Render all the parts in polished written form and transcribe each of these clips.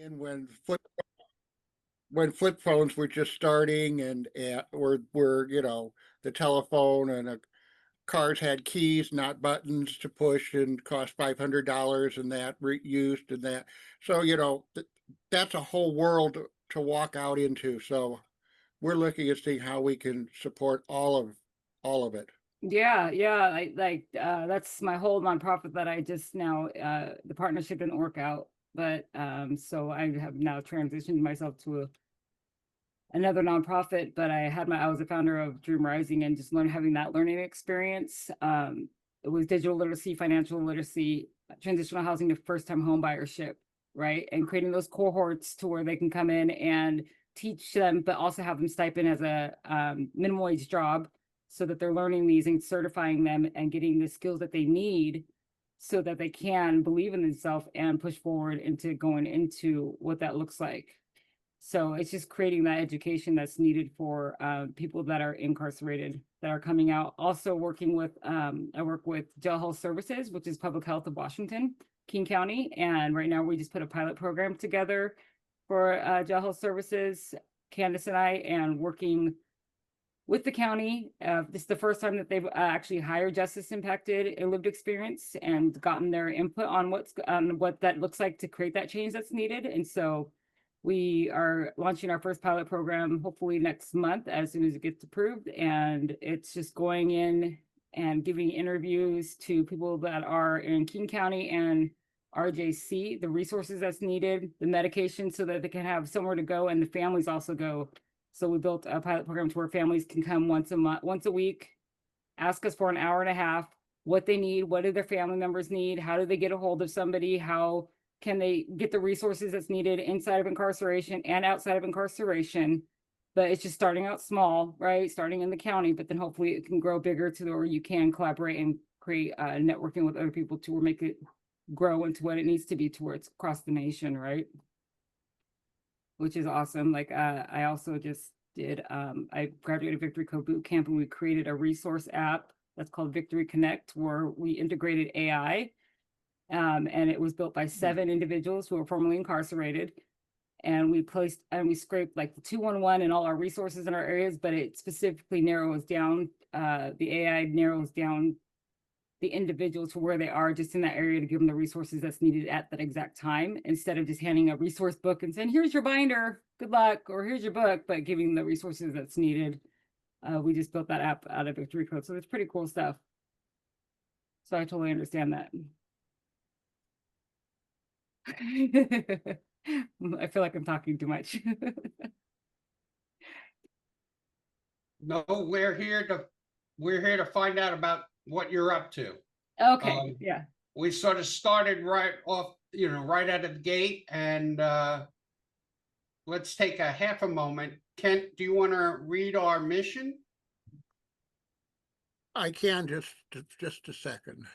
And when flip phones were just starting and were the telephone and cars had keys, not buttons to push, and cost $500 and that used and that. So that's a whole world to walk out into. So we're looking at seeing how we can support all of it. Yeah, yeah, that's my whole nonprofit that I just now the partnership didn't work out, but so I have now transitioned myself to another nonprofit, but I was a founder of Dream Rising and just having that learning experience. It was digital literacy, financial literacy, transitional housing to first time home buyership, right? And creating those cohorts to where they can come in and teach them, but also have them stipend as a minimum wage job so that they're learning these and certifying them and getting the skills that they need so that they can believe in themselves and push forward into going into what that looks like. So it's just creating that education that's needed for people that are incarcerated that are coming out. Also working with, I work with Jail Health Services, which is public health of Washington, King County. And right now we just put a pilot program together for Jail Health Services, Candace and I, and working with the county. This is the first time that they've actually hired justice impacted and lived experience and gotten their input on what that looks like to create that change that's needed. And so we are launching our first pilot program hopefully next month as soon as it gets approved. And it's just going in and giving interviews to people that are in King County and RJC, the resources that's needed, the medication so that they can have somewhere to go and the families also go. So we built a pilot program to where families can come once a week, ask us for an hour and a half, what they need, what do their family members need, how do they get a hold of somebody, how can they get the resources that's needed inside of incarceration and outside of incarceration. But it's just starting out small, right? Starting in the county, but then hopefully it can grow bigger to where you can collaborate and create networking with other people to make it grow into what it needs to be towards across the nation, right? Which is awesome. Like I also just did I graduated Victory Code Bootcamp and we created a resource app that's called Victory Connect where we integrated AI. And it was built by 7 individuals who were formerly incarcerated. And we scraped like the 211 and all our resources in our areas, but it specifically narrows down, the AI narrows down the individual to where they are just in that area to give them the resources that's needed at that exact time, instead of just handing a resource book and saying, here's your binder, good luck, or here's your book, but giving the resources that's needed. We just built that app out of Victory Code. So it's pretty cool stuff. So I totally understand that. I feel like I'm talking too much. No, we're here to find out about what you're up to. Okay, yeah. We sort of started right off, right out of the gate, and let's take a half a moment. Kent, do you want to read our mission? I can just a second.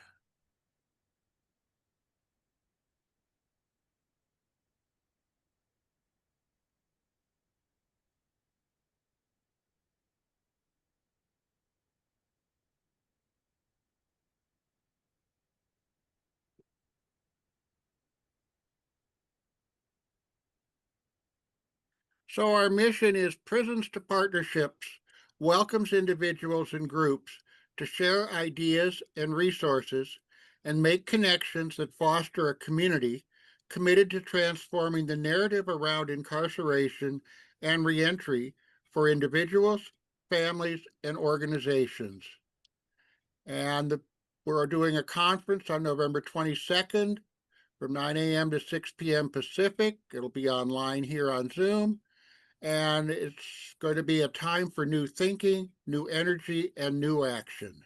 So our mission is Prisons to Partnerships welcomes individuals and groups to share ideas and resources and make connections that foster a community committed to transforming the narrative around incarceration and reentry for individuals, families, and organizations. And we're doing a conference on November 22nd from 9 a.m. to 6 p.m. Pacific. It'll be online here on Zoom. And it's going to be a time for new thinking, new energy, and new action.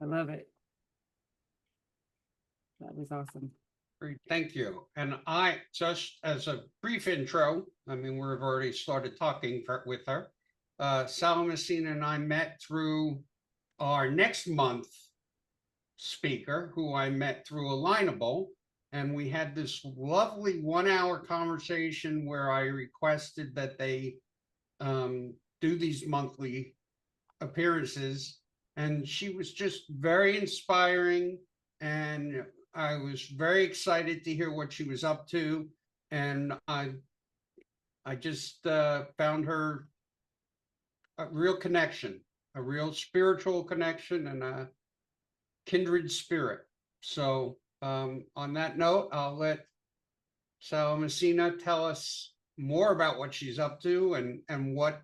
I love it. That was awesome. Great, thank you. And I, just as a brief intro, I mean, we've already started talking with her. Salamasina and I met through our next month speaker, who I met through Alignable. And we had this lovely 1-hour conversation where I requested that they do these monthly appearances. And she was just very inspiring. And I was very excited to hear what she was up to, and I just found her a real connection, a real spiritual connection, and a kindred spirit. So on that note, I'll let Salamasina tell us more about what she's up to and what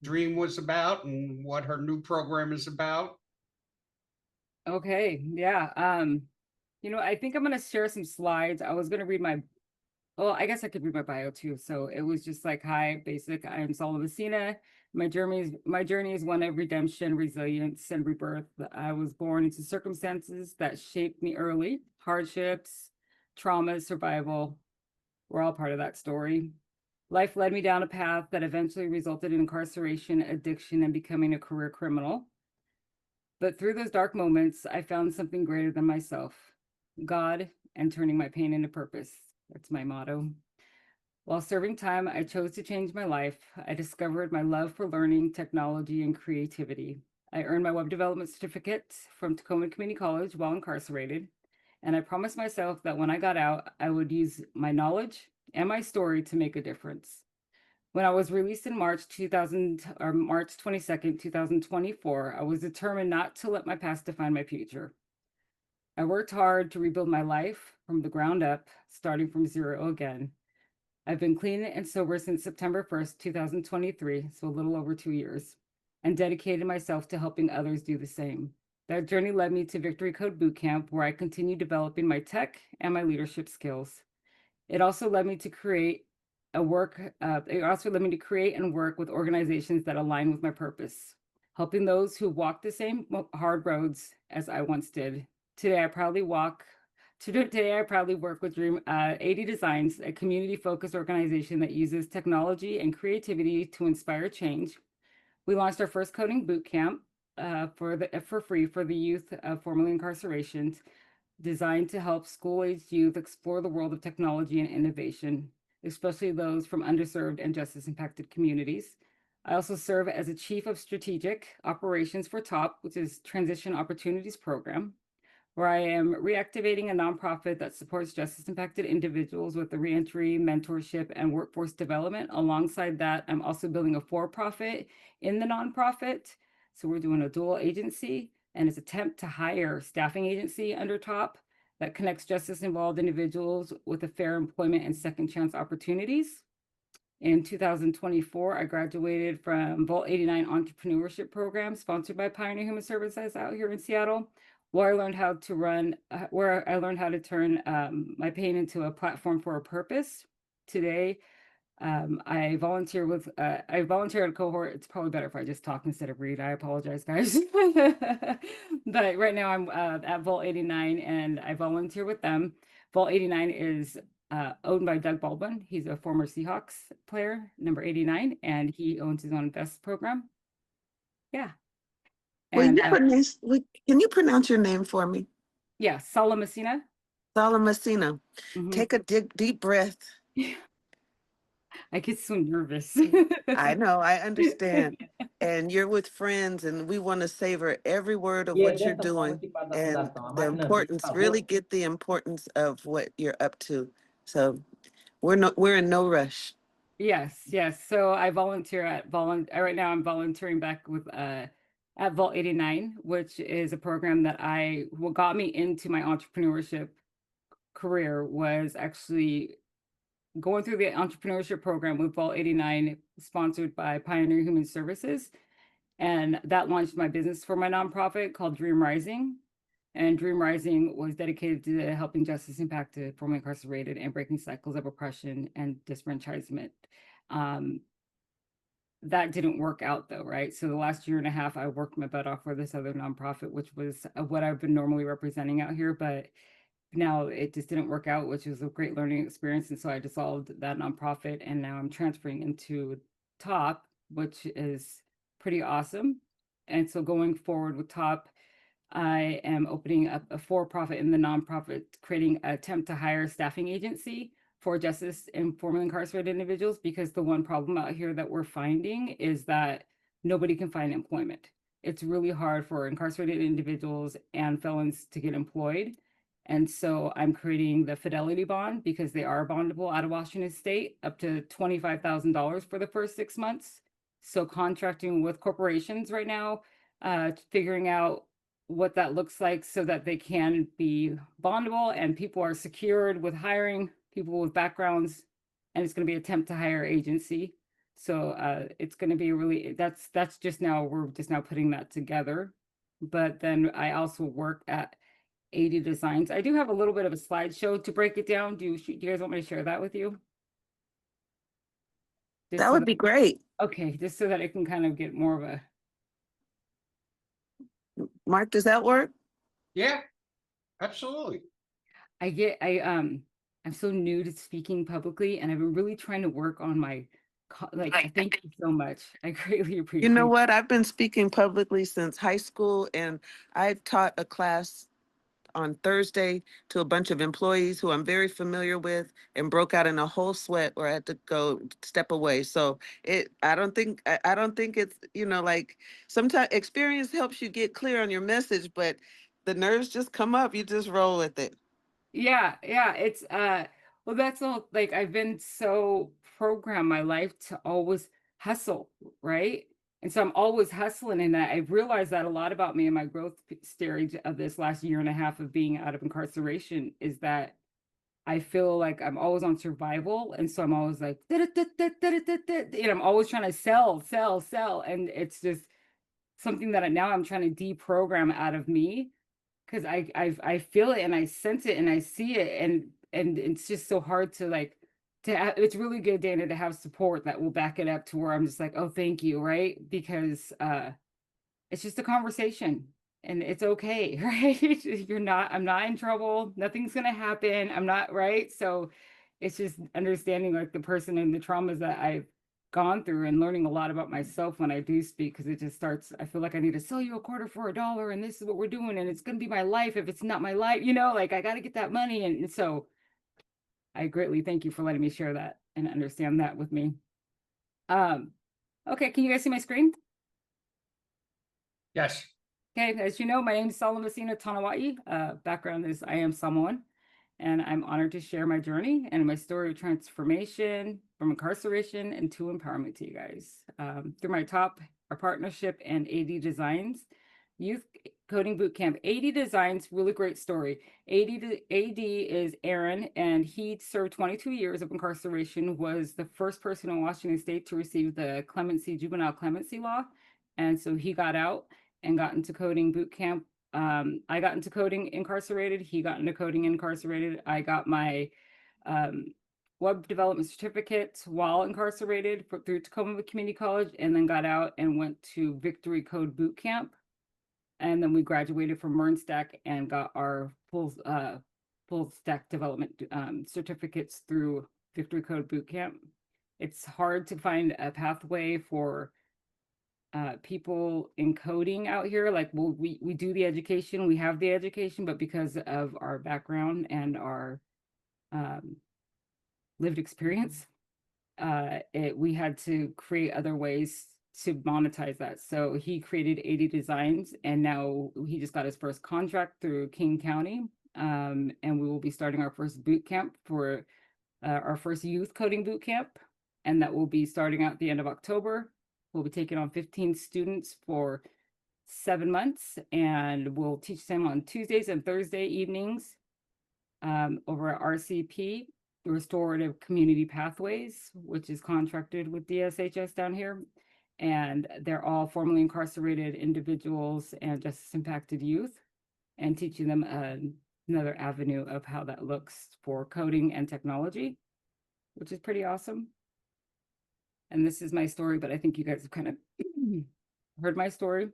Dream was about and what her new program is about. Okay, yeah. I think I'm gonna share some slides. I was gonna read well, I guess I could read my bio too. So it was just like, hi, basic. I am Salamasina. My journey is one of redemption, resilience, and rebirth. I was born into circumstances that shaped me early. Hardships, trauma, survival. We're all part of that story. Life led me down a path that eventually resulted in incarceration, addiction, and becoming a career criminal. But through those dark moments, I found something greater than myself, God, and turning my pain into purpose. That's my motto. While serving time, I chose to change my life. I discovered my love for learning, technology, and creativity. I earned my web development certificate from Tacoma Community College while incarcerated, and I promised myself that when I got out, I would use my knowledge and my story to make a difference. When I was released in March 22nd, 2024, I was determined not to let my past define my future. I worked hard to rebuild my life from the ground up, starting from zero again. I've been clean and sober since September 1st, 2023, so a little over 2 years, and dedicated myself to helping others do the same. That journey led me to Victory Code Bootcamp, where I continue developing my tech and my leadership skills. It also led me to create and work with organizations that align with my purpose, helping those who walk the same hard roads as I once did. Today, I proudly work with Dream 80 Designs, a community-focused organization that uses technology and creativity to inspire change. We launched our first coding bootcamp for free for the youth formerly incarcerated, designed to help school-aged youth explore the world of technology and innovation, especially those from underserved and justice-impacted communities. I also serve as a Chief of Strategic Operations for TOP, which is Transition Opportunities Program, where I am reactivating a nonprofit that supports justice-impacted individuals with the reentry, mentorship, and workforce development. Alongside that, I'm also building a for-profit in the nonprofit. So we're doing a dual agency and its attempt to hire staffing agency under TOP that connects justice-involved individuals with a fair employment and second chance opportunities. In 2024, I graduated from Vault 89 Entrepreneurship Program, sponsored by Pioneer Human Services out here in Seattle, where I learned how to turn my pain into a platform for a purpose. Today, I volunteer at a cohort. It's probably better if I just talk instead of read. I apologize, guys. But right now I'm at Vault 89 and I volunteer with them. Vault 89 is owned by Doug Baldwin. He's a former Seahawks player, number 89, and he owns his own invest program. Yeah. And Can you pronounce your name for me? yeah, Salamasina. Salamasina. Mhm. Take a deep breath. I get so nervous. I know, I understand. And you're with friends, and we want to savor every word of what you're doing. And the importance, really get the importance of what you're up to. So we're in no rush. Yes. So I volunteer right now I'm volunteering back with at Vault 89, which is a program that what got me into my entrepreneurship career was actually going through the entrepreneurship program with Vault 89, sponsored by Pioneer Human Services. And that launched my business for my nonprofit called Dream Rising. And Dream Rising was dedicated to helping justice impacted, formerly incarcerated, and breaking cycles of oppression and disfranchisement. That didn't work out though, right? So the last year and a half, I worked my butt off for this other nonprofit, which was what I've been normally representing out here. But now it just didn't work out, which was a great learning experience. And so I dissolved that nonprofit and now I'm transferring into TOP, which is pretty awesome. And so going forward with TOP, I am opening up a for-profit in the nonprofit, creating an attempt to hire a staffing agency for justice and formerly incarcerated individuals, because the one problem out here that we're finding is that nobody can find employment. It's really hard for incarcerated individuals and felons to get employed. And so I'm creating the fidelity bond because they are bondable out of Washington State up to $25,000 for the first 6 months. So contracting with corporations right now, figuring out what that looks like so that they can be bondable and people are secured with hiring people with backgrounds, and it's going to be attempt to hire agency. So it's going to be really, that's just now, we're just now putting that together. But then I also work at 80 Designs. I do have a little bit of a slideshow to break it down. Do you guys want me to share that with you? Just That so would be great. okay, just so that it can kind of get more of a, Mark, does that work? Yeah, absolutely. I'm so new to speaking publicly, and I've been really trying to work on my, thank you so much. I greatly appreciate You know it. what? I've been speaking publicly since high school, and I taught a class on Thursday to a bunch of employees who I'm very familiar with, and broke out in a whole sweat where I had to go step away. So I don't think it's, like, sometimes experience helps you get clear on your message, but the nerves just come up. You just roll with it. Yeah, it's well, that's all, like, I've been so programmed my life to always hustle, right? And so I'm always hustling, and I've realized that a lot about me and my growth stage of this last year and a half of being out of incarceration is that I feel like I'm always on survival, and so I'm always like, and I'm always trying to sell, and it's just something that now I'm trying to deprogram out of me, because I feel it and I sense it and I see it, and it's just so hard to like it's really good, Dana, to have support that will back it up to where I'm just like, oh, thank you, right? Because it's just a conversation and it's okay, right? I'm not in trouble, nothing's gonna happen, I'm not, right? So it's just understanding like the person and the traumas that I've gone through and learning a lot about myself when I do speak, because it just starts, I feel like I need to sell you a quarter for $1 and this is what we're doing and it's gonna be my life if it's not my life, like I gotta get that money. And so I greatly thank you for letting me share that and understand that with me. Okay, can you guys see my screen? Yes. Okay, as you know, my name is Salamasina Tanawai. Background is I am Samoan, and I'm honored to share my journey and my story of transformation from incarceration into empowerment to you guys. Through my our partnership and 80 Designs, Youth Coding Bootcamp. 80 Designs, really great story. AD is Aaron, and he served 22 years of incarceration, was the first person in Washington State to receive the juvenile clemency law. And so he got out and got into coding boot camp. I got into coding incarcerated. He got into coding incarcerated. I got my web development certificate while incarcerated through Tacoma Community College, and then got out and went to Victory Code Boot Camp. And then we graduated from MERNSTAC and got our full stack development certificates through Victory Code Boot Camp. It's hard to find a pathway for people in coding out here. Like, well, we do the education, we have the education, but because of our background and our lived experience, we had to create other ways to monetize that. So he created 80 Designs, and now he just got his first contract through King County. And we will be starting our first boot camp for our first youth coding boot camp, and that will be starting out at the end of October. We'll be taking on 15 students for 7 months, and we'll teach them on Tuesdays and Thursday evenings over at RCP, Restorative Community Pathways, which is contracted with DSHS down here. And they're all formerly incarcerated individuals and justice impacted youth, and teaching them another avenue of how that looks for coding and technology, which is pretty awesome. And this is my story, but I think you guys have kind of heard my story.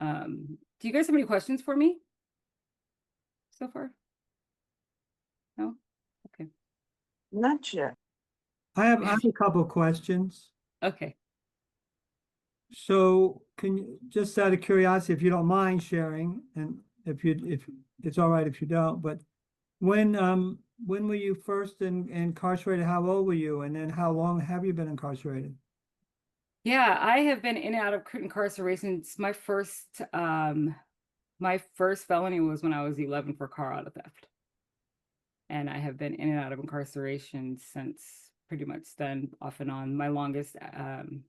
Do you guys have any questions for me so far? No? Okay. Not yet. I have a couple of questions. Okay. So can you, just out of curiosity, if you don't mind sharing, and if it's all right if you don't, but when were you first incarcerated? How old were you? And then how long have you been incarcerated? Yeah, I have been in and out of incarceration. It's my first My first felony was when I was 11 for car auto theft. And I have been in and out of incarceration since pretty much then, off and on. My longest, the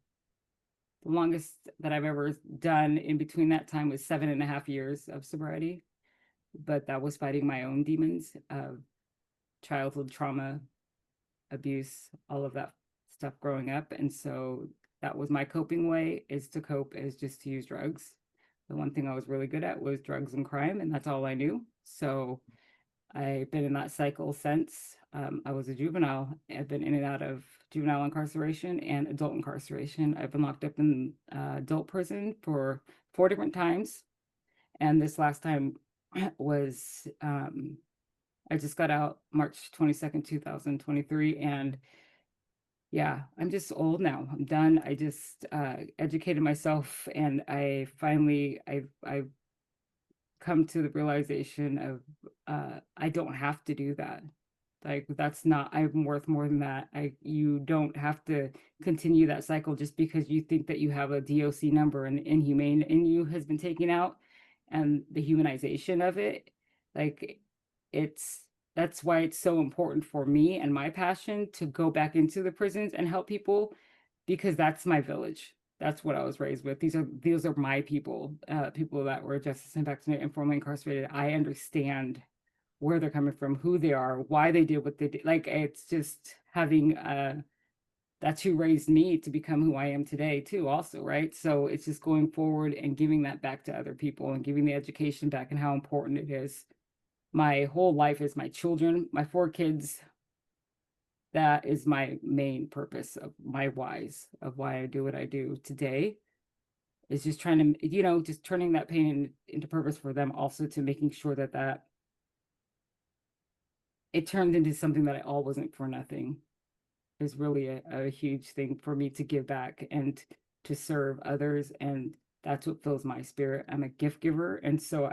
longest that I've ever done in between that time was 7.5 years of sobriety. But that was fighting my own demons of childhood trauma, abuse, all of that stuff growing up. And so that was my coping way, is to cope, is just to use drugs. The one thing I was really good at was drugs and crime, and that's all I knew. So I've been in that cycle since I was a juvenile. I've been in and out of juvenile incarceration and adult incarceration. I've been locked up in adult prison for 4 different times. And this last time was, I just got out March 22nd, 2023. And yeah, I'm just old now. I'm done. I just educated myself, and I finally, I've come to the realization of I don't have to do that. Like, that's not, I'm worth more than that. You don't have to continue that cycle just because you think that you have a DOC number and inhumane in you has been taken out, and the humanization of it. Like, that's why it's so important for me and my passion to go back into the prisons and help people, because that's my village. That's what I was raised with. These are my people, people that were justice and vaccinated and formerly incarcerated. I understand where they're coming from, who they are, why they did what they did. Like, it's just having that's who raised me to become who I am today too, also, right? So it's just going forward and giving that back to other people and giving the education back and how important it is. My whole life is my children, my 4 kids. That is my main purpose of my whys of why I do what I do today, is just trying to, just turning that pain into purpose for them, also to making sure that it turned into something that I all wasn't for nothing, is really a huge thing for me to give back and to serve others. And that's what fills my spirit. I'm a gift giver. And so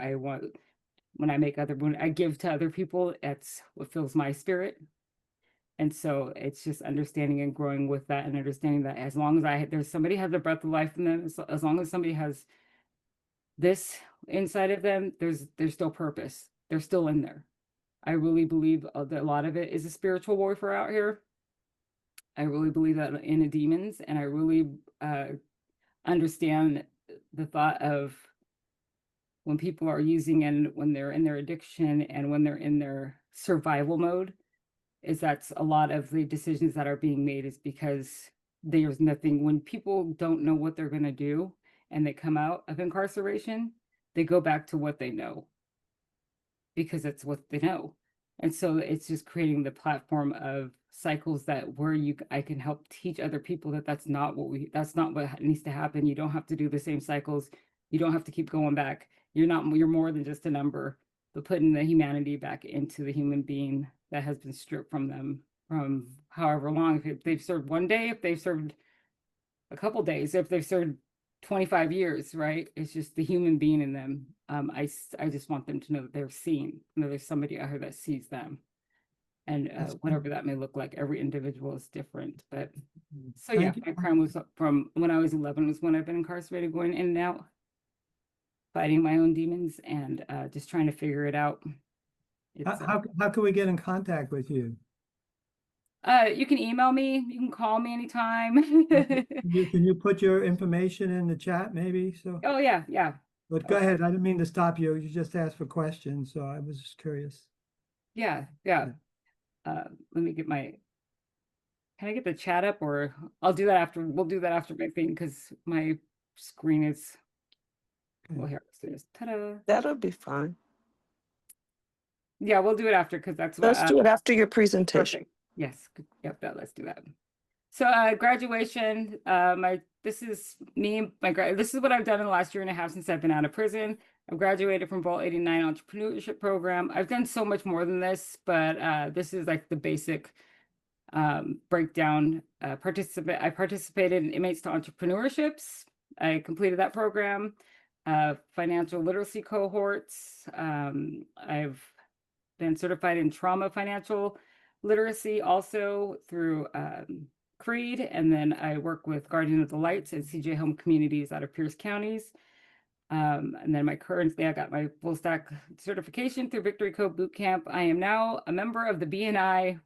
when I give to other people, that's what fills my spirit. And so it's just understanding and growing with that, and understanding that as long as there's somebody has a breath of life in them, as long as somebody has this inside of them, there's still purpose. They're still in there. I really believe that a lot of it is a spiritual warfare out here. I really believe that in the demons, and I really understand the thought of when people are using, and when they're in their addiction and when they're in their survival mode, is that's a lot of the decisions that are being made is because there's nothing, when people don't know what they're going to do and they come out of incarceration, they go back to what they know, because it's what they know. And so it's just creating the platform of cycles I can help teach other people that's not what needs to happen. You don't have to do the same cycles. You don't have to keep going back. You're more than just a number, but putting the humanity back into the human being that has been stripped from them from however long. If they've served 1 day, if they've served a couple days, if they've served 25 years, right? It's just the human being in them. I just want them to know that they're seen, there's somebody out here that sees them. And whatever that may look like, every individual is different. But so yeah, my crime was from when I was 11 was when I've been incarcerated, going in and out, fighting my own demons, and just trying to figure it out. How can we get in contact with you? You can email me. You can call me anytime. Can you put your information in the chat, maybe? So. Oh yeah, yeah. But go ahead. I didn't mean to stop you. You just asked for questions, so I was just curious. Yeah. Let me get can I get the chat up, or I'll do that after, we'll do that after my thing, because my screen is, well, here, let's do this. Ta-da. That'll be fine. Yeah, we'll do it after, because that's what. Let's do it after your presentation. Perfect. Yes. Yep. Let's do that. So graduation. This is me. This is what I've done in the last 1.5 years since I've been out of prison. I've graduated from Vault 89 entrepreneurship program. I've done so much more than this, but this is like the basic breakdown. I participated in Inmates to Entrepreneurships. I completed that program. Financial literacy cohorts. I've been certified in trauma financial literacy also through Creed, and then I work with Guardian of the Lights and CJ Home Communities out of Pierce Counties. And then currently I got my full stack certification through Victory Code Bootcamp. I am now a member of the BNI,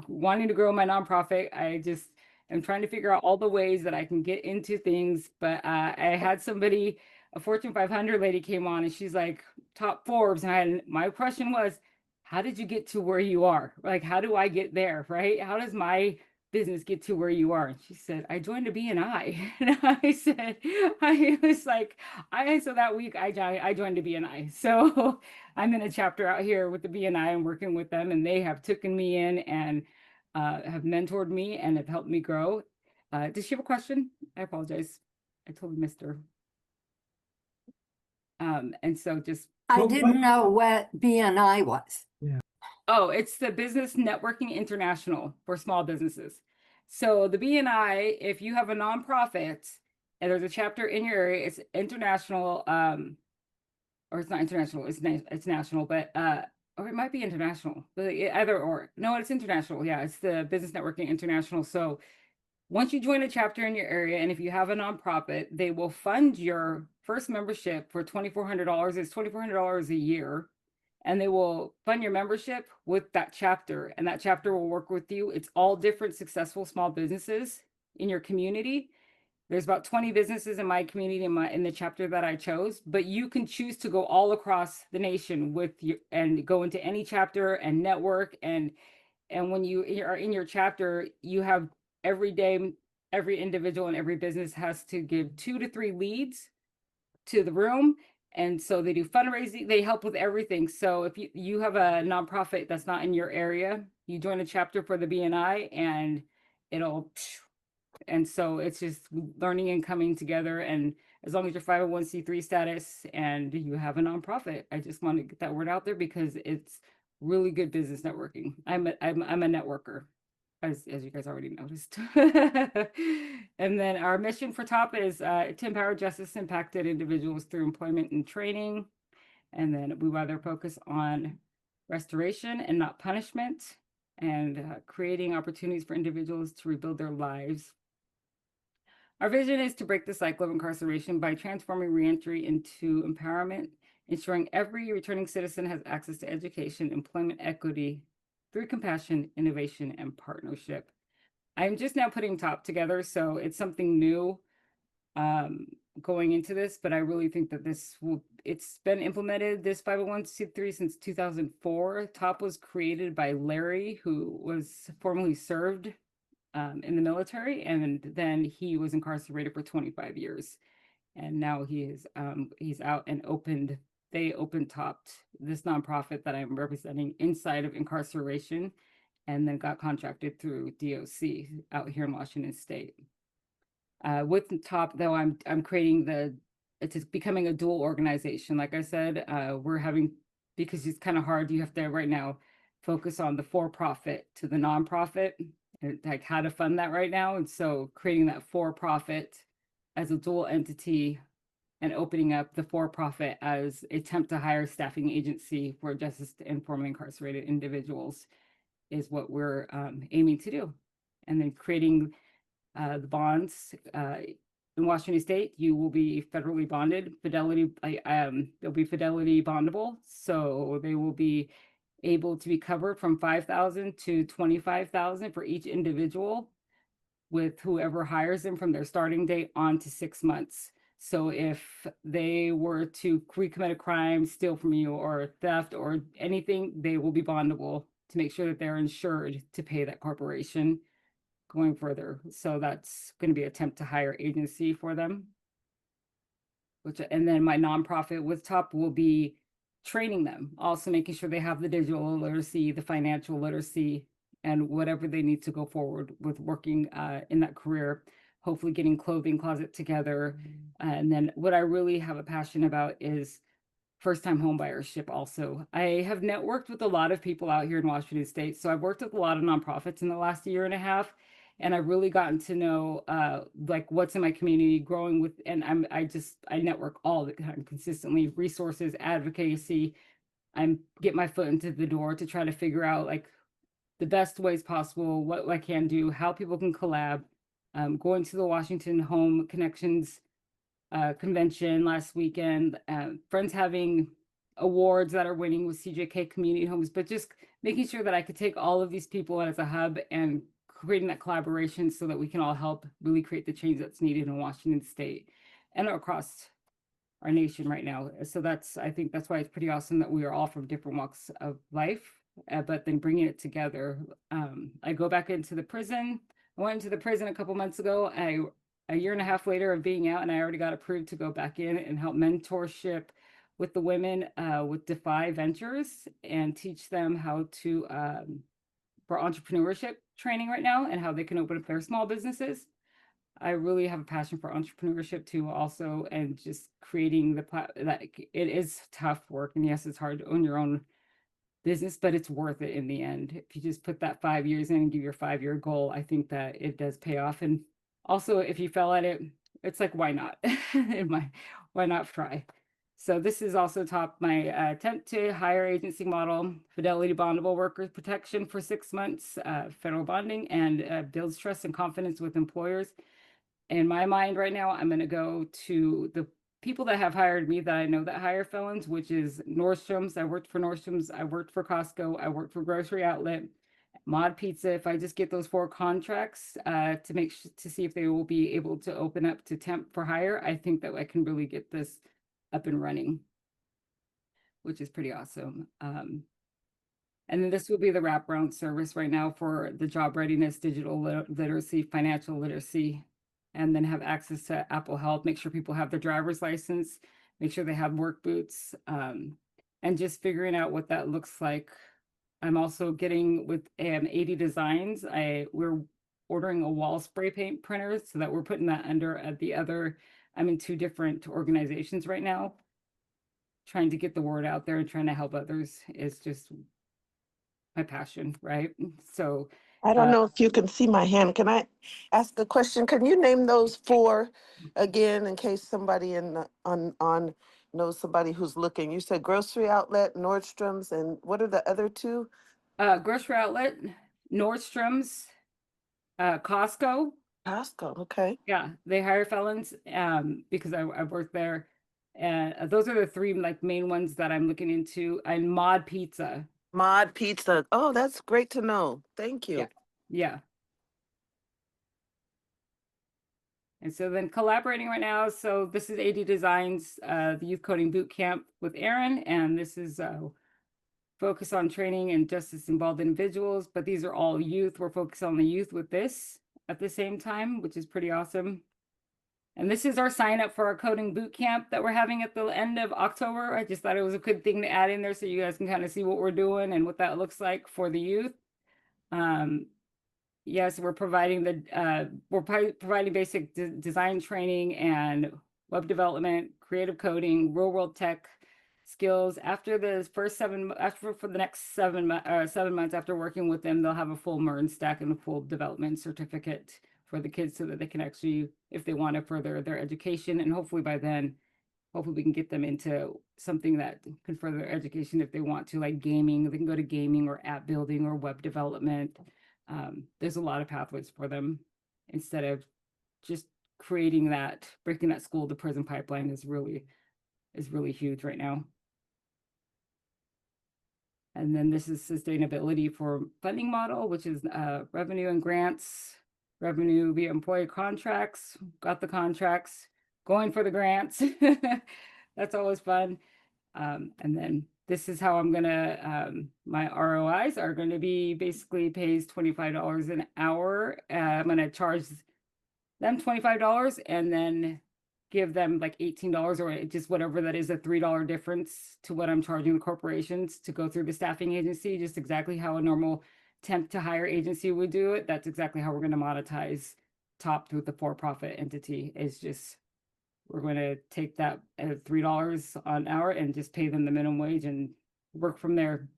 wanting to grow my nonprofit. I just am trying to figure out all the ways that I can get into things. But I had somebody, a Fortune 500 lady came on and she's like, top Forbes. And my question was, how did you get to where you are? Like, how do I get there, right? How does my business get to where you are? And she said, I joined a BNI. And I said, I was like, so that week I joined a BNI. So I'm in a chapter out here with the BNI and working with them, and they have taken me in and have mentored me and have helped me grow. Does she have a question? I apologize. I totally missed her. And so just, I Well, didn't know what BNI was. oh, it's the Business Networking International for small businesses. So the BNI, if you have a nonprofit and there's a chapter in your area, it's international, or it's not international, it's national, but or it might be international, but either or. No, it's international. Yeah, it's the Business Networking International. So once you join a chapter in your area, and if you have a nonprofit, they will fund your first membership for $2,400. It's $2,400 a year. And they will fund your membership with that chapter, and that chapter will work with you. It's all different successful small businesses in your community. There's about 20 businesses in my community in the chapter that I chose, but you can choose to go all across the nation with you and go into any chapter and network. And when you are in your chapter, you have every day, every individual and every business has to give 2 to 3 leads to the room. And so they do fundraising, they help with everything. So if you have a nonprofit that's not in your area, you join a chapter for the BNI and and so it's just learning and coming together. And as long as you're 501c3 status and you have a nonprofit, I just want to get that word out there because it's really good business networking. I'm a networker, as you guys already noticed. And then our mission for TOP is to empower justice impacted individuals through employment and training. And then we rather focus on restoration and not punishment, and creating opportunities for individuals to rebuild their lives. Our vision is to break the cycle of incarceration by transforming reentry into empowerment, ensuring every returning citizen has access to education, employment equity, through compassion, innovation, and partnership. I'm just now putting TOP together, so it's something new going into this, but I really think that it's been implemented, this 501c3, since 2004. TOP was created by Larry, who was formerly served in the military, and then he was incarcerated for 25 years. And now he's out and they opened TOP, this nonprofit that I'm representing inside of incarceration, and then got contracted through DOC out here in Washington State. With TOP, though, I'm creating it's becoming a dual organization. Like I said, because it's kind of hard, you have to right now focus on the for-profit to the nonprofit, and like how to fund that right now. And so creating that for-profit as a dual entity and opening up the for-profit as an attempt to hire staffing agency for justice and formerly incarcerated individuals is what we're aiming to do. And then creating the bonds in Washington State, you will be federally bonded. Fidelity, they'll be fidelity bondable, so they will be able to be covered from $5,000 to $25,000 for each individual, with whoever hires them from their starting date on to 6 months. So if they were to recommit a crime, steal from you, or theft, or anything, they will be bondable to make sure that they're insured to pay that corporation going further. So that's going to be an attempt to hire agency for them. And then my nonprofit with TOP will be training them, also making sure they have the digital literacy, the financial literacy, and whatever they need to go forward with working in that career, hopefully getting clothing closet together. And then what I really have a passion about is first-time homebuyership also. I have networked with a lot of people out here in Washington State. So I've worked with a lot of nonprofits in the last year and a half, and I've really gotten to know like what's in my community, growing with, and I network all the time consistently, resources, advocacy. I'm get my foot into the door to try to figure out like the best ways possible, what I can do, how people can collab, going to the Washington Home Connections convention last weekend, friends having awards that are winning with CJK community homes, but just making sure that I could take all of these people as a hub and creating that collaboration so that we can all help really create the change that's needed in Washington State and across our nation right now. So I think that's why it's pretty awesome that we are all from different walks of life, but then bringing it together. I go back into the prison. I went into the prison a couple months ago. A year and a half later of being out, and I already got approved to go back in and help mentorship with the women with Defy Ventures and teach them how to for entrepreneurship training right now and how they can open up their small businesses. I really have a passion for entrepreneurship too, also, and just creating like it is tough work, and yes, it's hard to own your own business, but it's worth it in the end. If you just put that 5 years in and give your 5-year goal, I think that it does pay off. And also, if you fell at it, it's like, why not? Why not try? So this is also my attempt to hire agency model, fidelity bondable workers protection for 6 months, federal bonding, and builds trust and confidence with employers. In my mind right now, I'm going to go to the people that have hired me that I know that hire felons, which is Nordstrom's. I worked for Nordstrom's. I worked for Costco. I worked for Grocery Outlet, Mod Pizza. If I just get those 4 contracts to see if they will be able to open up to temp for hire, I think that I can really get this up and running, which is pretty awesome. And then this will be the wraparound service right now for the job readiness, digital literacy, financial literacy, and then have access to Apple Health, make sure people have their driver's license, make sure they have work boots, and just figuring out what that looks like. I'm also getting with 80 Designs. We're ordering a wall spray paint printer so that we're putting that under the other. I'm in 2 different organizations right now. Trying to get the word out there and trying to help others is just my passion, right? So I don't know if you can see my hand. Can I ask a question? Can you name those 4 again in case somebody on knows somebody who's looking? You said Grocery Outlet, Nordstrom's, and what are the other 2? Grocery Outlet, Nordstrom's, Costco. Costco, okay. Yeah, they hire felons because I worked there. And those are the 3 like main ones that I'm looking into. And Mod Pizza. Mod Pizza. Oh, that's great to know. Thank you. Yeah. And so then collaborating right now. So this is 80 Designs, the youth coding boot camp with Aaron. And this is focus on training and justice involved individuals. But these are all youth. We're focused on the youth with this at the same time, which is pretty awesome. And this is our sign up for our coding boot camp that we're having at the end of October. I just thought it was a good thing to add in there so you guys can kind of see what we're doing and what that looks like for the youth. Yes, we're providing providing basic design training and web development, creative coding, real world tech skills. After the first for the next 7 months after working with them, they'll have a full MERN stack and a full development certificate for the kids so that they can actually, if they want to further their education, and hopefully by then, hopefully we can get them into something that can further their education if they want to, like gaming. They can go to gaming or app building or web development. There's a lot of pathways for them instead of just breaking that school to prison pipeline is really huge right now. And then this is sustainability for funding model, which is revenue and grants, revenue via employee contracts, got the contracts, going for the grants. That's always fun. And then this is how I'm gonna, my ROIs are gonna be basically pays $25 an hour. I'm gonna charge them $25 and then give them like $18 or just whatever that is, a $3 difference to what I'm charging the corporations to go through the staffing agency, just exactly how a normal temp to hire agency would do it. That's exactly how we're going to monetize top through the for-profit entity. Is just we're going to take that at $3 an hour and just pay them the minimum wage and work from there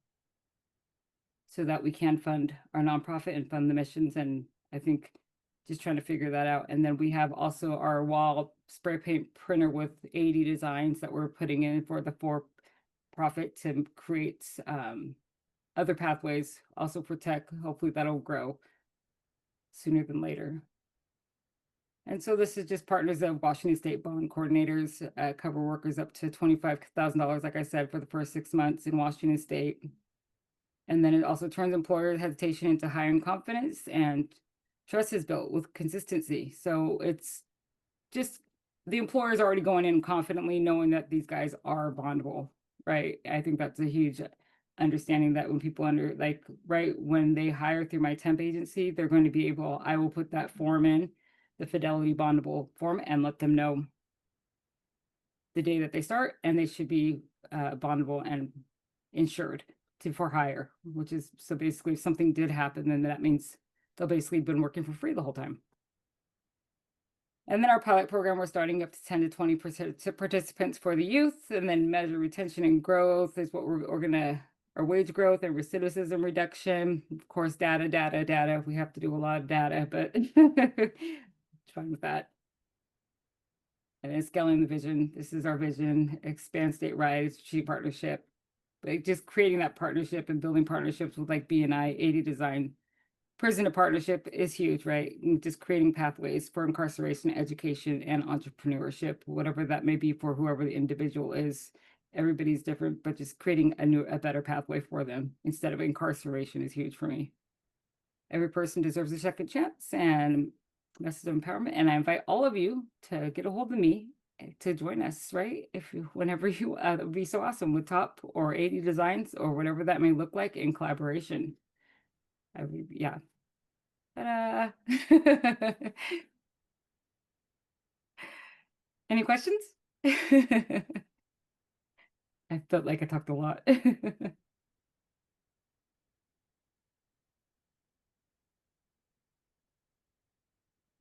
so that we can fund our nonprofit and fund the missions. And I think just trying to figure that out. And then we have also our wall spray paint printer with 80 designs that we're putting in for the for-profit to create other pathways also for tech. Hopefully that'll grow sooner than later. And so this is just partners of Washington State bond coordinators, cover workers up to $25,000, like I said, for the first 6 months in Washington State. And then it also turns employer hesitation into hiring confidence, and trust is built with consistency. So it's just the employer is already going in confidently knowing that these guys are bondable, right? I think that's a huge understanding that when people right when they hire through my temp agency, they're going to be able, I will put that form in, the fidelity bondable form, and let them know the day that they start, and they should be bondable and insured for hire, which is, so basically if something did happen, then that means they'll basically been working for free the whole time. And then our pilot program, we're starting up to 10 to 20% participants for the youth, and then measure retention and growth is what we're gonna, our wage growth and recidivism reduction. Of course, data. We have to do a lot of data, but trying with that. And then scaling the vision. This is our vision, expand statewide strategic partnership. Like just creating that partnership and building partnerships with like BNI, 80 Design. Prisoner partnership is huge, right? And just creating pathways for incarceration, education, and entrepreneurship, whatever that may be for whoever the individual is. Everybody's different, but just creating a better pathway for them instead of incarceration is huge for me. Every person deserves a second chance, and message of empowerment. And I invite all of you to get a hold of me to join us, right? Whenever you, it would be so awesome with Top or 80 Designs or whatever that may look like in collaboration. Yeah. Ta-da! Any questions? I felt like I talked a lot.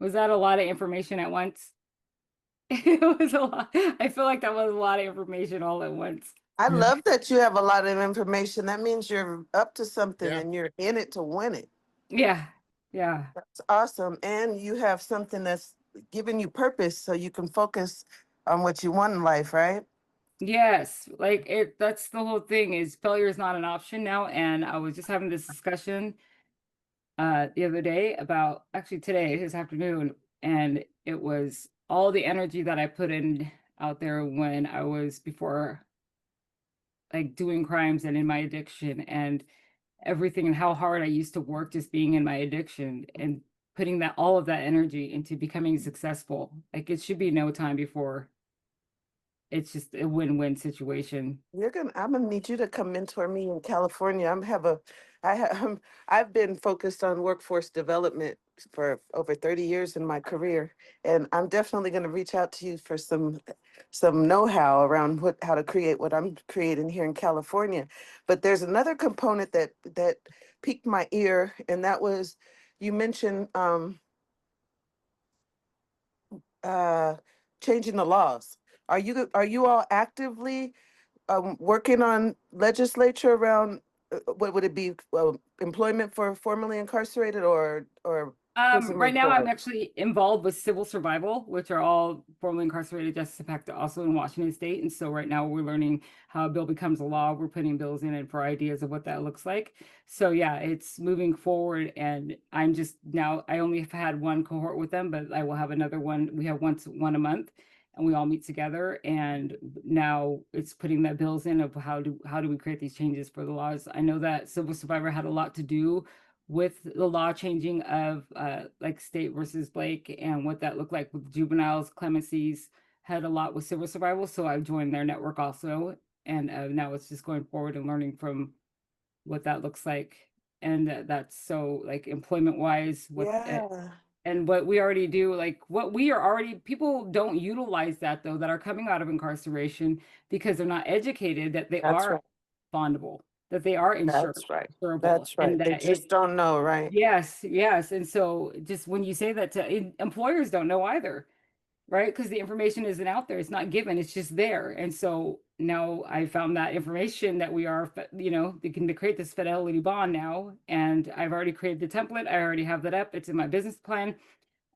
Was that a lot of information at once? It was a lot. I feel like that was a lot of information all at once. I Yeah. love that you have a lot of information. That means you're up to something Yeah. and you're in it to win it. Yeah. That's awesome. And you have something that's giving you purpose so you can focus on what you want in life, right? Yes. That's the whole thing, is failure is not an option now. And I was just having this discussion the other day about, actually today, this afternoon, and it was all the energy that I put in out there when I was before, like doing crimes and in my addiction and everything, and how hard I used to work just being in my addiction and putting that, all of that energy into becoming successful. Like it should be no time before it's just a win-win situation. I'm gonna need you to come mentor me in California. I've been focused on workforce development for over 30 years in my career, and I'm definitely gonna reach out to you for some know-how around how to create what I'm creating here in California. But there's another component that piqued my ear, and that was, you mentioned changing the laws. Are you all actively working on legislature around, what would it be, employment for formerly incarcerated or prison Right now I'm reform? actually involved with civil survival, which are all formerly incarcerated justice impact also in Washington State. And so right now we're learning how a bill becomes a law. We're putting bills in it for ideas of what that looks like. So yeah, it's moving forward, and I'm just now, I only have had one cohort with them, but I will have another one. We have one a month, and we all meet together, and now it's putting the bills in of how do we create these changes for the laws. I know that civil survivor had a lot to do with the law changing of like State versus Blake and what that looked like with juveniles, clemencies, had a lot with civil survival. So I've joined their network also. And now it's just going forward and learning from what that looks like. And that's so like employment wise, Yeah, and what we already do, like what we are already, people don't utilize that though, that are coming out of incarceration because they're not educated that they that's are right. bondable, that they are That's right. insurable, That's right. and They that just don't know, right? yes. And so just when you say that to employers don't know either, right? Because the information isn't out there, it's not given, it's just there. And so now I found that information that we are, they can create this fidelity bond now. And I've already created the template. I already have that up. It's in my business plan,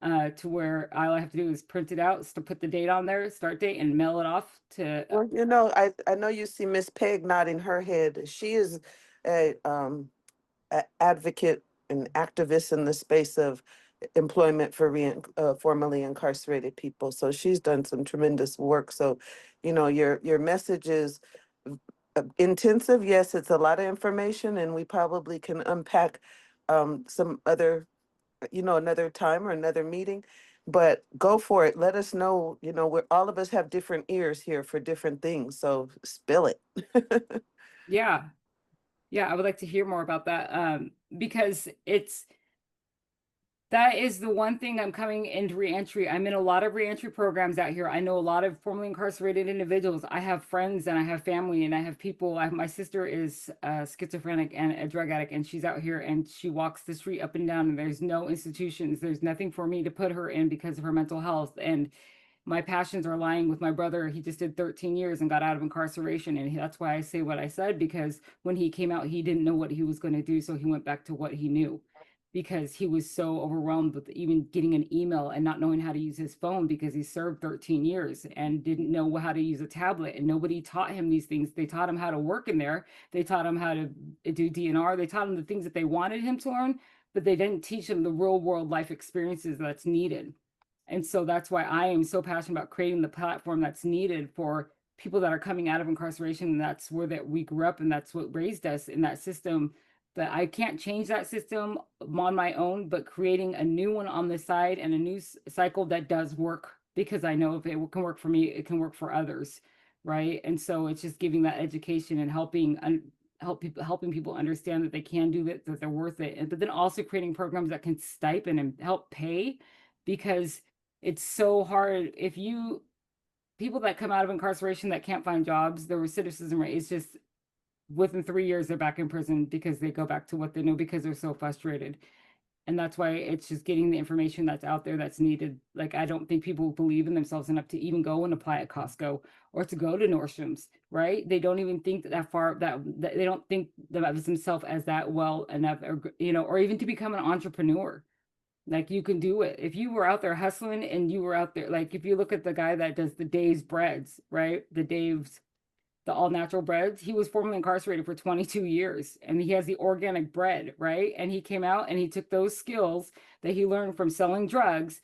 to where all I have to do is print it out, to put the date on there, start date, and mail it off to, Well, I know you see Miss Peg nodding her head. She is a advocate and activist in the space of employment for formerly incarcerated people. So she's done some tremendous work. So, your message is intensive. Yes, it's a lot of information, and we probably can unpack some other, another time or another meeting. But go for it. Let us know. We're all of us have different ears here for different things. So spill it. Yeah. Yeah, I would like to hear more about that. Because that is the one thing I'm coming into reentry. I'm in a lot of reentry programs out here. I know a lot of formerly incarcerated individuals. I have friends and I have family and I have people. My sister is schizophrenic and a drug addict, and she's out here and she walks the street up and down, and there's no institutions. There's nothing for me to put her in because of her mental health. And my passions are lying with my brother. He just did 13 years and got out of incarceration. And that's why I say what I said, because when he came out, he didn't know what he was going to do. So he went back to what he knew, because he was so overwhelmed with even getting an email and not knowing how to use his phone, because he served 13 years and didn't know how to use a tablet, and nobody taught him these things. They taught him how to work in there. They taught him how to do DNR. They taught him the things that they wanted him to learn, but they didn't teach him the real world life experiences that's needed. And so that's why I am so passionate about creating the platform that's needed for people that are coming out of incarceration. And that's where that we grew up, and that's what raised us in that system. But I can't change that system on my own, but creating a new one on the side and a new cycle that does work, because I know if it can work for me, it can work for others, right? And so it's just giving that education and helping people understand that they can do it, that they're worth it. And but then also creating programs that can stipend and help pay, because it's so hard. People that come out of incarceration that can't find jobs, the recidivism rate is just, within 3 years they're back in prison, because they go back to what they know, because they're so frustrated. And that's why it's just getting the information that's out there that's needed. Like, I don't think people believe in themselves enough to even go and apply at Costco or to go to Nordstrom's, right? They don't even think that far, that they don't think about themselves as that well enough, or even to become an entrepreneur. Like, you can do it. If you were out there hustling and you were out there, like, if you look at the guy that does the Dave's breads, right? The all natural breads, he was formerly incarcerated for 22 years, and he has the organic bread, right? And he came out and he took those skills that he learned from selling drugs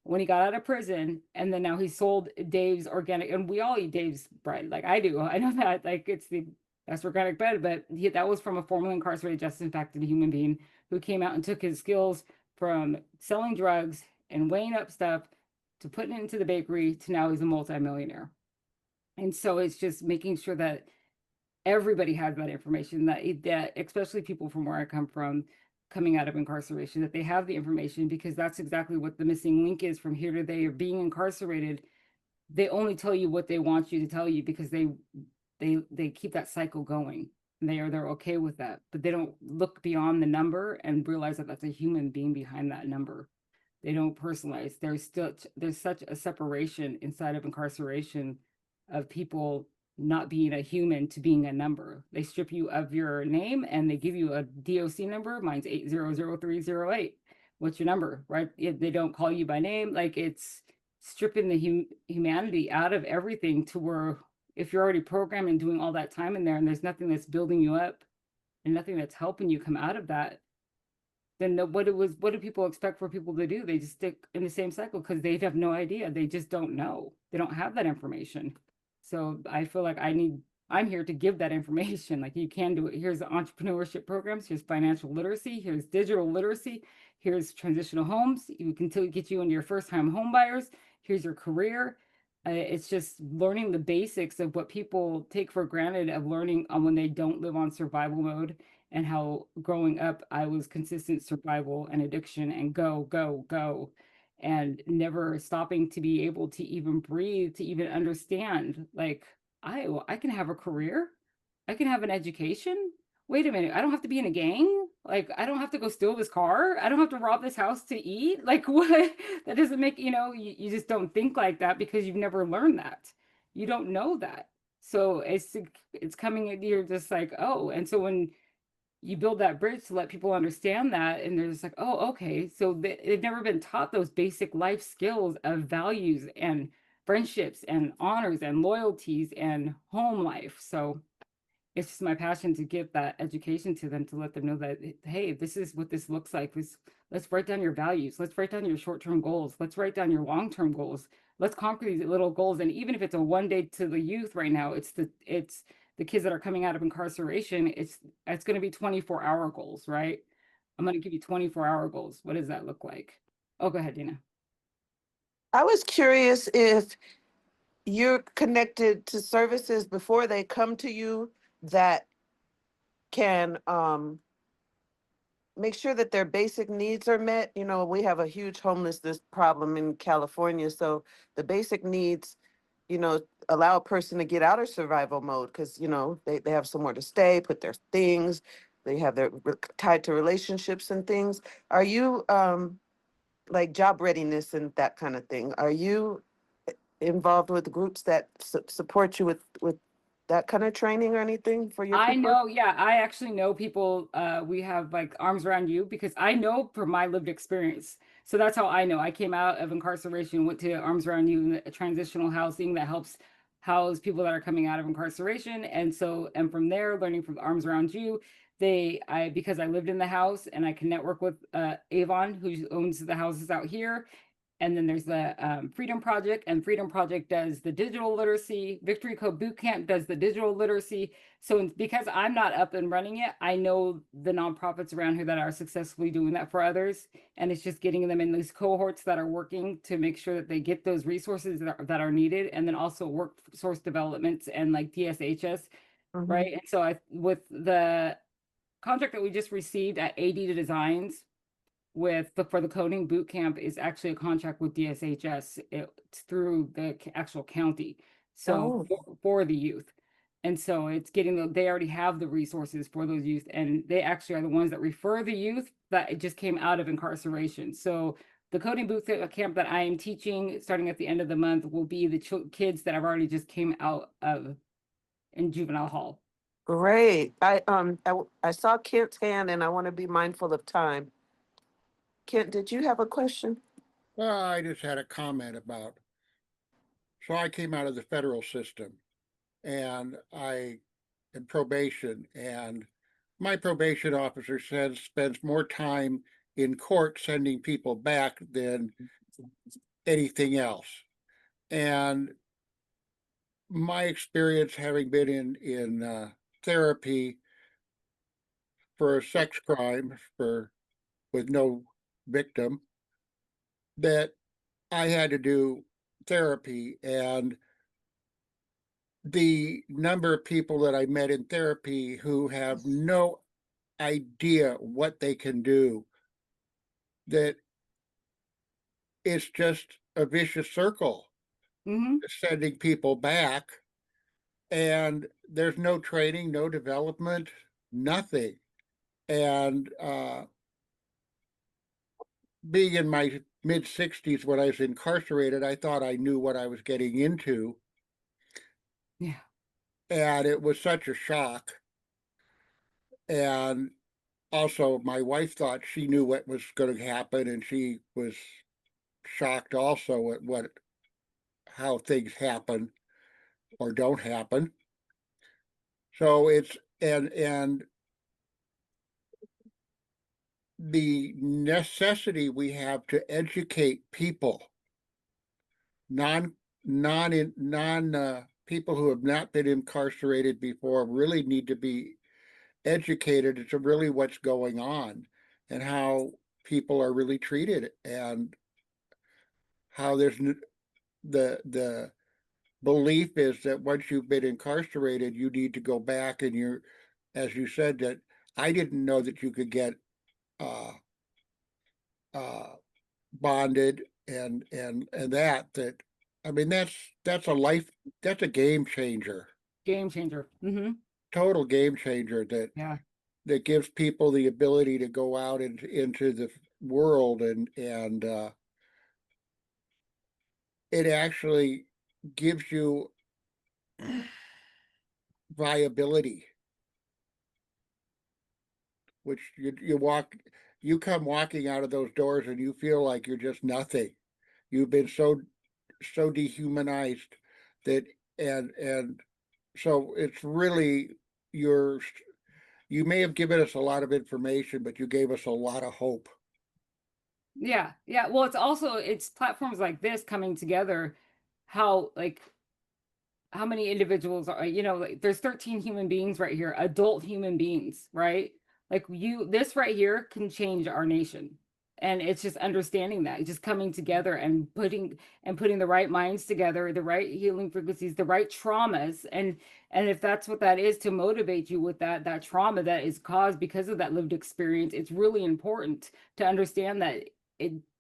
when he got out of prison, and then now he sold Dave's organic, and we all eat Dave's bread, like I do. I know that, like, it's the best organic bread, but that was from a formerly incarcerated justice impacted human being who came out and took his skills from selling drugs and weighing up stuff to putting it into the bakery to now he's a multimillionaire. And so it's just making sure that everybody has that information, that especially people from where I come from, coming out of incarceration, that they have the information, because that's exactly what the missing link is from here to there. Being incarcerated, they only tell you what they want you to tell you, because they keep that cycle going. And they're okay with that, but they don't look beyond the number and realize that that's a human being behind that number. They don't personalize. There's such a separation inside of incarceration of people not being a human to being a number. They strip you of your name and they give you a DOC number. Mine's 800308. What's your number, right? They don't call you by name. Like, it's stripping the humanity out of everything, to where if you're already programmed and doing all that time in there, and there's nothing that's building you up and nothing that's helping you come out of that, then what do people expect for people to do? They just stick in the same cycle, because they have no idea. They just don't know. They don't have that information. So I feel like I'm here to give that information. Like, you can do it. Here's the entrepreneurship programs. Here's financial literacy. Here's digital literacy. Here's transitional homes. You can get you into your first time home buyers. Here's your career. It's just learning the basics of what people take for granted of learning when they don't live on survival mode, and how growing up, I was consistent survival and addiction and go, go, go, and never stopping to be able to even breathe, to even understand, like, I can have a career. I can have an education. Wait a minute, I don't have to be in a gang. Like, I don't have to go steal this car. I don't have to rob this house to eat. Like, what? That doesn't make, you just don't think like that, because you've never learned that. You don't know that. So it's coming, you're just like, oh. And so when you build that bridge to let people understand that, and they're just like, oh, okay. So they've never been taught those basic life skills of values and friendships and honors and loyalties and home life. So it's just my passion to give that education to them, to let them know that, hey, this is what this looks like. Let's write down your values. Let's write down your short-term goals. Let's write down your long-term goals. Let's conquer these little goals. And even if it's a one day to the youth right now, it's the kids that are coming out of incarceration. It's going to be 24-hour goals, right? I'm going to give you 24-hour goals. What does that look like? Oh, go ahead, Dina. I was curious if you're connected to services before they come to you that can make sure that their basic needs are met. You know, we have a huge homelessness problem in California. So the basic needs, you know, allow a person to get out of survival mode because, you know, they have somewhere to stay, put their things, they have their tied to relationships and things. Are you like job readiness and that kind of thing? Are you involved with groups that support you with that kind of training or anything for your I people? know, yeah, I actually know people, we have like Arms Around You, because I know from my lived experience. So that's how I know. I came out of incarceration, went to Arms Around You, a transitional housing that helps house people that are coming out of incarceration. And from there, learning from Arms Around You, because I lived in the house and I can network with Avon, who owns the houses out here. And then there's the Freedom Project, and Freedom Project does the digital literacy. Victory Code Bootcamp does the digital literacy. So because I'm not up and running it, I know the nonprofits around here that are successfully doing that for others. And it's just getting them in these cohorts that are working to make sure that they get those resources that are needed. And then also workforce developments and like DSHS, Mhm. right? And so with the contract that we just received at AD to Designs, for the coding boot camp, is actually a contract with DSHS. It's through the actual county, so Oh. for the youth. And so it's they already have the resources for those youth, and they actually are the ones that refer the youth that just came out of incarceration. So the coding boot camp that I am teaching starting at the end of the month will be the kids that have already just came out of in juvenile hall. Great. I saw Kent's hand and I want to be mindful of time. Kent, did you have a question? Well, I just had a comment about, so I came out of the federal system and I in probation, and my probation officer spends more time in court sending people back than anything else. And my experience, having been in therapy for a sex crime with no victim, that I had to do therapy, and the number of people that I met in therapy who have no idea what they can do, that it's just a vicious circle, Mm-hmm. sending people back, and there's no training, no development, nothing. And being in my mid 60s when I was incarcerated, I thought I knew what I was getting into. Yeah. And it was such a shock. And also, my wife thought she knew what was going to happen, and she was shocked also at how things happen or don't happen. So it's and the necessity we have to educate people, non people who have not been incarcerated before, really need to be educated into really what's going on and how people are really treated, and how the belief is that once you've been incarcerated, you need to go back, and as you said, that I didn't know that you could get uh, uh, bonded, and that I mean, that's a game changer, Game changer. Mm-hmm. total game changer, Yeah. that gives people the ability to go out into the world, and it actually gives you viability, which you come walking out of those doors and you feel like you're just nothing. You've been so dehumanized, that and so it's really you may have given us a lot of information, but you gave us a lot of hope. Yeah, yeah. Well, it's platforms like this coming together, how many individuals are, like there's 13 human beings right here, adult human beings, right? Like this right here can change our nation. And it's just understanding that, just coming together and putting the right minds together, the right healing frequencies, the right traumas. And if that's what that is, to motivate you with that trauma that is caused because of that lived experience, it's really important to understand that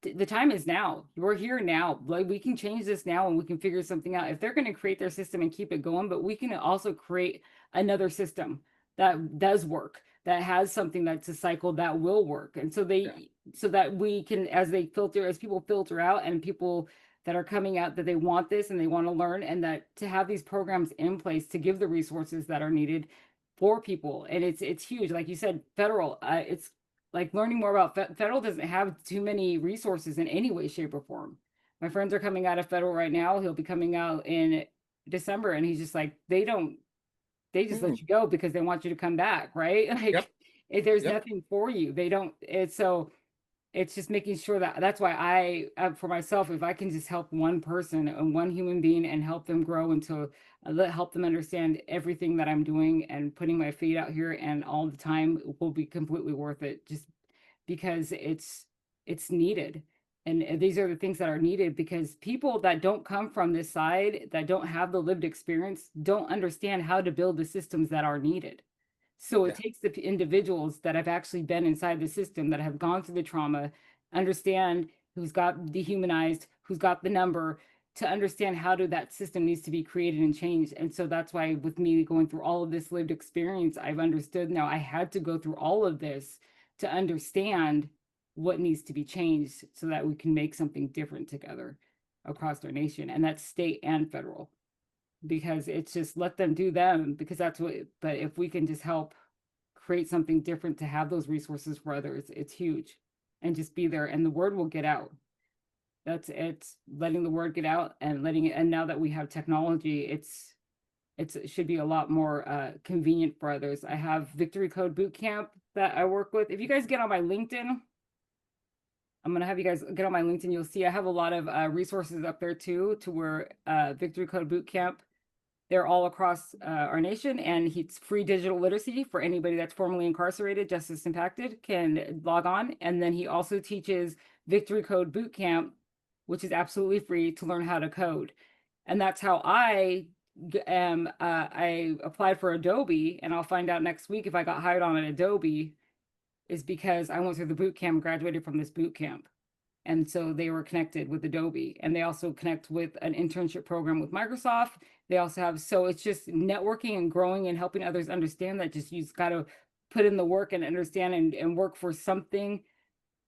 the time is now. We're here now. Like, we can change this now and we can figure something out. If they're going to create their system and keep it going, but we can also create another system that does work, that has something that's a cycle that will work. And so so that we can, as people filter out, and people that are coming out that they want this and they want to learn, and that to have these programs in place to give the resources that are needed for people. And it's huge. Like you said, federal, it's like learning more about federal doesn't have too many resources in any way, shape, or form. My friends are coming out of federal right now. He'll be coming out in December, and he's just like, they just let you go because they want you to come back, right? Like, if there's nothing for you, they don't. It's just making sure that's why for myself, if I can just help one person and one human being and help them grow into, help them understand everything that I'm doing and putting my feet out here and all the time, will be completely worth it, just because it's needed. And these are the things that are needed, because people that don't come from this side, that don't have the lived experience, don't understand how to build the systems that are needed. So it takes the individuals that have actually been inside the system, that have gone through the trauma, understand who's got dehumanized, who's got the number, to understand how that system needs to be created and changed. And so that's why, with me going through all of this lived experience, I've understood now I had to go through all of this to understand what needs to be changed so that we can make something different together across our nation, and that's state and federal. Because it's just, let them do them, because that's what, but if we can just help create something different to have those resources for others, it's huge. And just be there, and the word will get out. It's letting the word get out and letting it. And now that we have technology, it should be a lot more convenient for others. I have Victory Code Bootcamp that I work with. If you guys get on my LinkedIn, I'm going to have you guys get on my LinkedIn. You'll see I have a lot of resources up there too, to where Victory Code Bootcamp, they're all across our nation, and it's free digital literacy for anybody that's formerly incarcerated, justice impacted, can log on. And then he also teaches Victory Code Bootcamp, which is absolutely free, to learn how to code. And that's how I applied for Adobe, and I'll find out next week if I got hired on an Adobe, is because I went through the boot camp, graduated from this boot camp. And so they were connected with Adobe, and they also connect with an internship program with Microsoft. They also have, so it's just networking and growing and helping others understand that just, you've got to put in the work and understand and work for something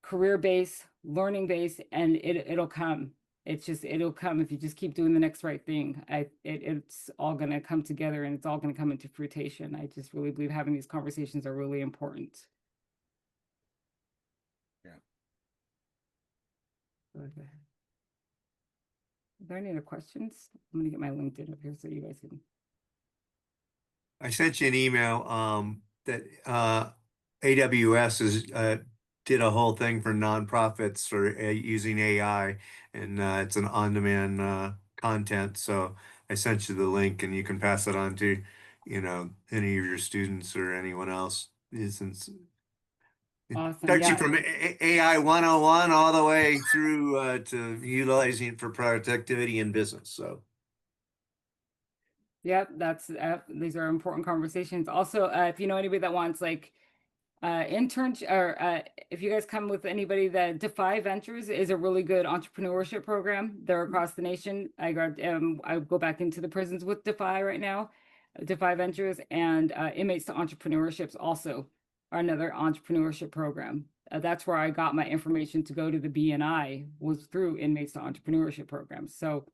career-based, learning-based, and it'll come. It'll come if you just keep doing the next right thing. It's all going to come together, and it's all going to come into fruition. I just really believe having these conversations are really important. Okay. Are there any other questions? I'm gonna get my LinkedIn up here so you guys can. I sent you an email that AWS is did a whole thing for nonprofits for using AI, and it's an on-demand content. So I sent you the link, and you can pass it on to, any of your students or anyone else. Since Awesome. starts you Yeah. from AI 101 all the way through to utilizing it for productivity in business. So. Yep, these are important conversations. Also, if you know anybody that wants like internship, or if you guys come with anybody, that Defy Ventures is a really good entrepreneurship program. They're across the nation. I go back into the prisons with Defy right now. Defy Ventures, and Inmates to Entrepreneurships also are another entrepreneurship program. That's where I got my information to go to the BNI, was through Inmates to Entrepreneurship programs. So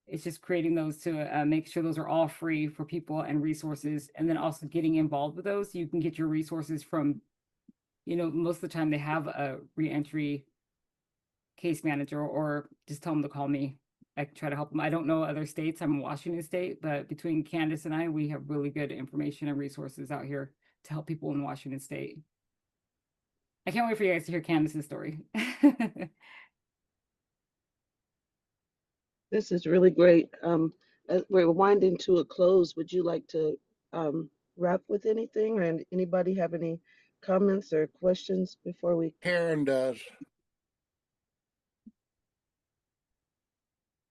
it's just creating those to make sure those are all free for people and resources, and then also getting involved with those. You can get your resources from, most of the time they have a reentry case manager, or just tell them to call me. I can try to help them. I don't know other states. I'm in Washington State, but between Candace and I, we have really good information and resources out here to help people in Washington State. I can't wait for you guys to hear Candace's story. This is really great. As we're winding to a close, would you like to wrap with anything, or anybody have any comments or questions before we? Karen does.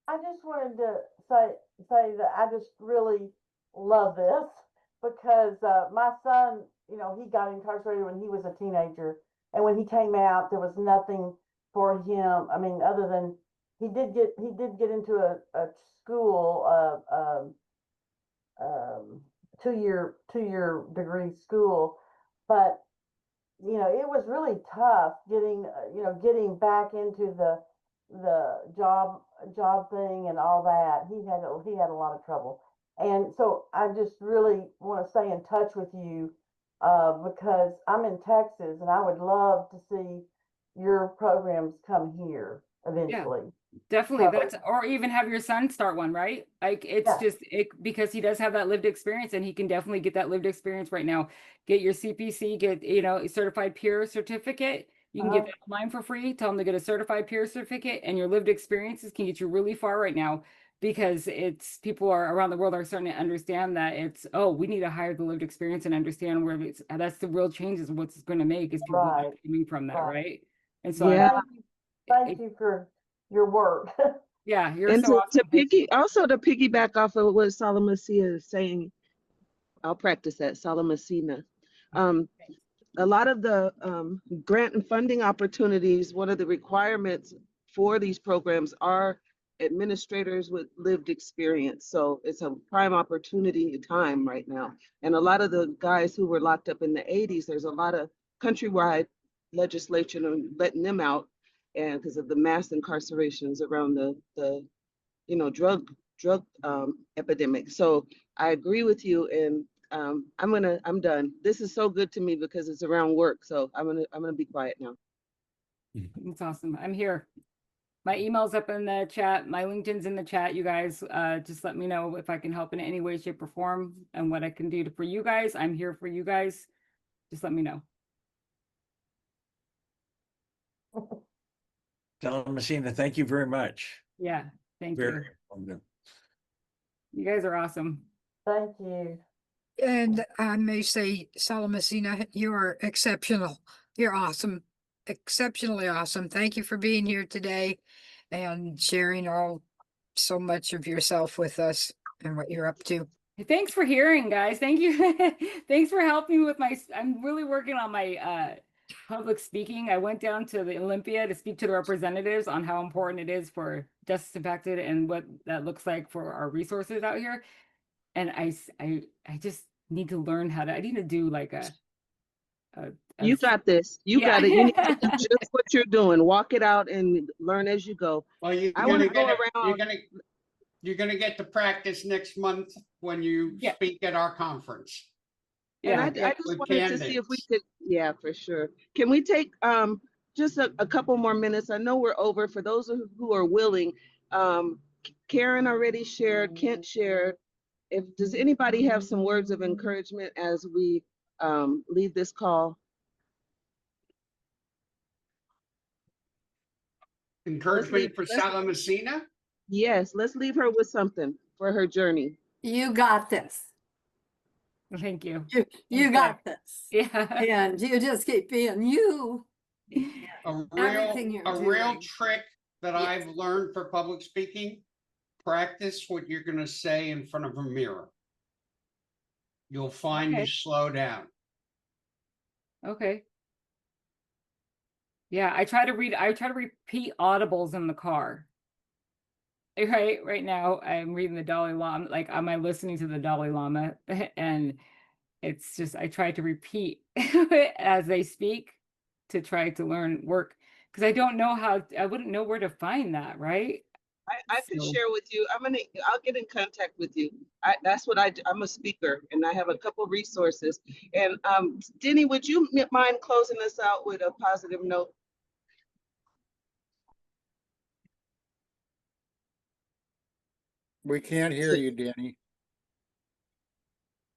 I just wanted to say that I just really love this because my son, you know, he got incarcerated when he was a teenager, and when he came out, there was nothing for him. I mean, other than he did get into a school, two-year degree school, but you know, it was really tough getting back into the job thing and all that. He had a lot of trouble, and so I just really want to stay in touch with you because I'm in Texas and I would love to see your programs come here eventually. Definitely. So- That's, or even have your son start one, right? Like it's Yeah. just because he does have that lived experience, and he can definitely get that lived experience right now. Get your CPC, get, you know, a certified peer certificate. You can get that online for free. Tell them to get a certified peer certificate, and your lived experiences can get you really far right now, because it's people are around the world are starting to understand that it's, oh, we need to hire the lived experience and understand where it's, that's the real changes. What's going to make is people Right. coming from that, Right. right? And so Yeah. Thank you for your work. yeah, you're And so awesome. to piggyback off of what Salamasina is saying, I'll practice that, Salamasina. A lot of the grant and funding opportunities, one of the requirements for these programs are administrators with lived experience. So it's a prime opportunity time right now. And a lot of the guys who were locked up in the 80s, there's a lot of countrywide legislation on letting them out, and because of the mass incarcerations around the drug epidemic. So I agree with you, and I'm done. This is so good to me because it's around work. So I'm gonna be quiet now. It's awesome. I'm here. My email's up in the chat. My LinkedIn's in the chat. You guys, just let me know if I can help in any way, shape, or form, and what I can do for you guys. I'm here for you guys. Just let me know. Salamasina, thank you very much. Yeah, thank Very you. informative. You guys are awesome. Thank you. And I may say, Salamasina, you are exceptional. You're awesome, exceptionally awesome. Thank you for being here today and sharing so much of yourself with us and what you're up to. Thanks for hearing, guys. Thank you. Thanks for helping me with I'm really working on my public speaking. I went down to the Olympia to speak to the representatives on how important it is for justice impacted and what that looks like for our resources out here. And I just need to learn how to, I need to do like You got this. You Yeah. got it. You need to do just what you're doing. Walk it out and learn as you go. Well, I want to go around. You're gonna get to practice next month when you Yeah. speak at our conference. And I yeah. just with wanted to see if we candidates. could, yeah, for sure. Can we take just a couple more minutes? I know we're over. For those who are willing, Karen already shared, Kent shared. Does anybody have some words of encouragement as we leave this call? Encouragement for Salamasina? Yes, let's leave her with something for her journey. You got this. Thank you. You got this. Yeah. And you just keep being you. A Everything you're real doing. trick that Yes. I've learned for public speaking, practice what you're gonna say in front of a mirror. You'll find you Okay. slow down. Okay. Yeah, I try to repeat audibles in the car. Right now I'm reading the Dalai Lama, like am I listening to the Dalai Lama? And it's just I try to repeat as they speak to try to learn work, because I don't know I wouldn't know where to find that, right? I can So- share with you. I'll get in contact with you. That's what I do. I'm a speaker and I have a couple resources. And Denny, would you mind closing us out with a positive note? We can't hear you, Danny.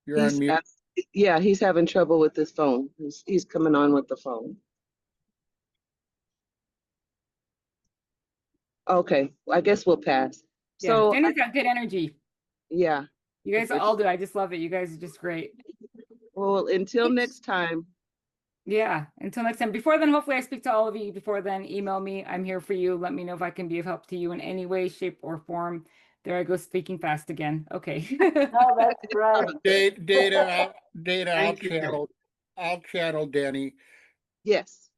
You're on He's, mute. yeah, he's having trouble with his phone. He's coming on with the phone. Okay, well, I guess we'll pass. Yeah, So, Danny's got good energy. yeah, You guys all do. I just love it. You guys are just great. well, until next time. Yeah. Until next time. Before then, hopefully I speak to all of you. Before then, email me. I'm here for you. Let me know if I can be of help to you in any way, shape, or form. There I go speaking fast again. Okay. No, that's great. Data, Thank you. I'll channel Danny. Yes.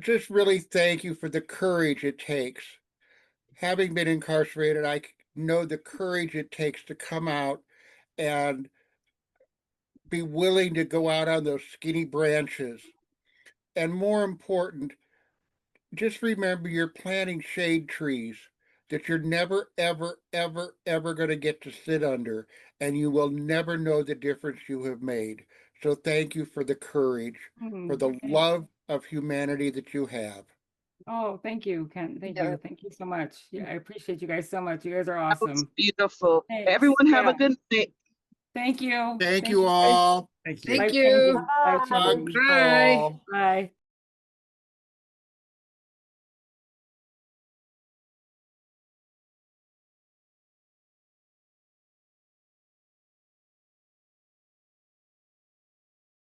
Just really thank you for the courage it takes. Having been incarcerated, I know the courage it takes to come out and be willing to go out on those skinny branches. And more important, just remember you're planting shade trees that you're never, ever, ever, ever going to get to sit under, and you will never know the difference you have made. So thank you for the courage, for the Thanks. love of humanity that you have. Oh, thank you, Ken. Thank Yeah. you. Thank you so much. Yeah, I appreciate you guys so much. You guys are That was awesome. beautiful. Thanks. Everyone have Yeah. a good night. Thank you. Thank you all. Thank you. Thank Life-changing. you. Bye. Life-changing. Hugs for all. Bye.